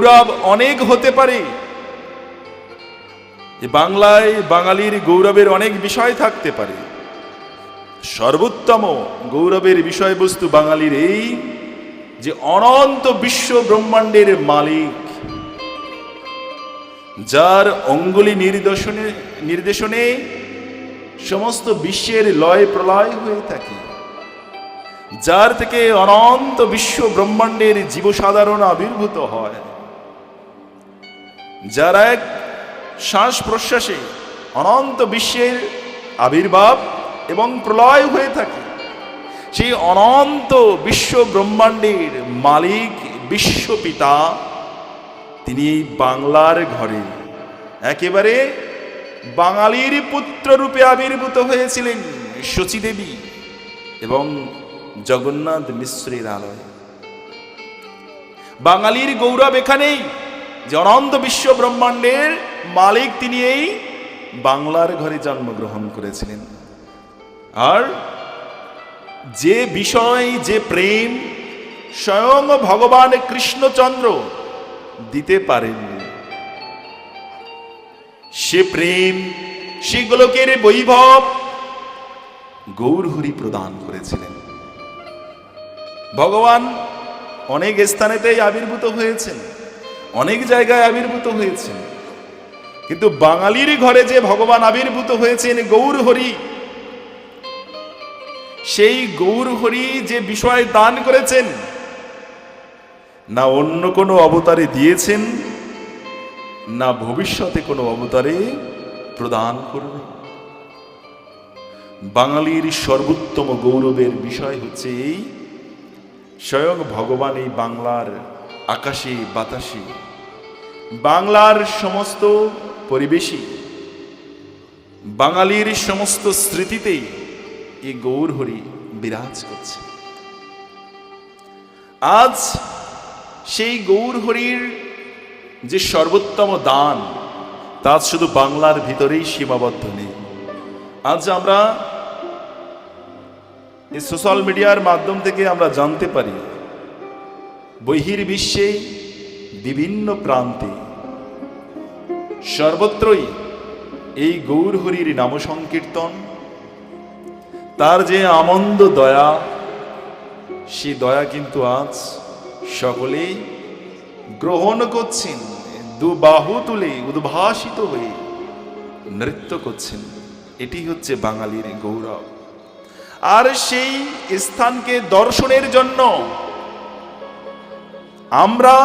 গৌরব অনেক হতে পারে, বাংলায় বাঙালির গৌরবের অনেক বিষয় থাকতে পারে। সর্বোত্তম গৌরবের বিষয়বস্তু বাঙালির এই যে অনন্ত বিশ্ব ব্রহ্মাণ্ডের মালিক, যার অঙ্গুলি নির্দেশনে সমস্ত বিশ্বের লয় প্রলয় হয়ে থাকে, যার থেকে অনন্ত বিশ্ব ব্রহ্মাণ্ডের জীবসাধারণ আবির্ভূত হয়, যার এক শ্বাস প্রশ্বাসে অনন্ত বিশ্বের আবির্ভাব এবং প্রলয় হয়ে থাকে, সেই অনন্ত বিশ্ব ব্রহ্মাণ্ডের মালিক বিশ্বপিতা তিনি এই বাংলার ঘরে একেবারে বাঙালির পুত্র রূপে আবির্ভূত হয়েছিলেন শচীদেবী এবং জগন্নাথ মিশ্রের আলয়। বাঙালির গৌরব এখানেই যে অনন্ত বিশ্ব ব্রহ্মাণ্ডের মালিক তিনি এই বাংলার ঘরে জন্মগ্রহণ করেছিলেন। আর যে বিষয়, যে প্রেম স্বয়ং ভগবান কৃষ্ণচন্দ্র দিতে পারেননি, সে প্রেম, সে গোলকের বৈভব গৌরহরি প্রদান করেছিলেন। ভগবান অনেক স্থানেতেই আবির্ভূত হয়েছেন, অনেক জায়গায় আবির্ভূত হয়েছেন, কিন্তু বাঙালির ঘরে যে ভগবান আবির্ভূত হয়েছেন গৌরহরি, সেই গৌরহরি যে বিষয় দান করেছেন না অন্য কোনো অবতারে দিয়েছেন, না ভবিষ্যতে কোনো অবতারে প্রদান করবে। বাঙালির সর্বোত্তম গৌরবের বিষয় হচ্ছে এই স্বয়ং ভগবান এই বাংলার আকাশে বাতাসে, বাংলার সমস্ত পরিবেশে, বাঙালির সমস্ত স্মৃতিতেই এই গৌরহরি বিরাজ করছে। আজ সেই গৌরহরির যে সর্বোত্তম দান তা শুধু বাংলার ভিতরেই সীমাবদ্ধ নেই। আজ আমরা এই সোশ্যাল মিডিয়ার মাধ্যম থেকে আমরা জানতে পারি বহির্বিশ্বে বিভিন্ন প্রান্তে সর্বত্রই এই গৌরহরির নাম সংকীর্তন, তার যে আমন্দ দয়া, সেই দয়া কিন্তু আজ সকলেই গ্রহণ করছেন, দু বাহু তুলে উদ্ভাসিত হয়ে নৃত্য করছেন। এটি হচ্ছে বাঙালির গৌরব। আর সেই স্থানকে দর্শনের জন্য আমরা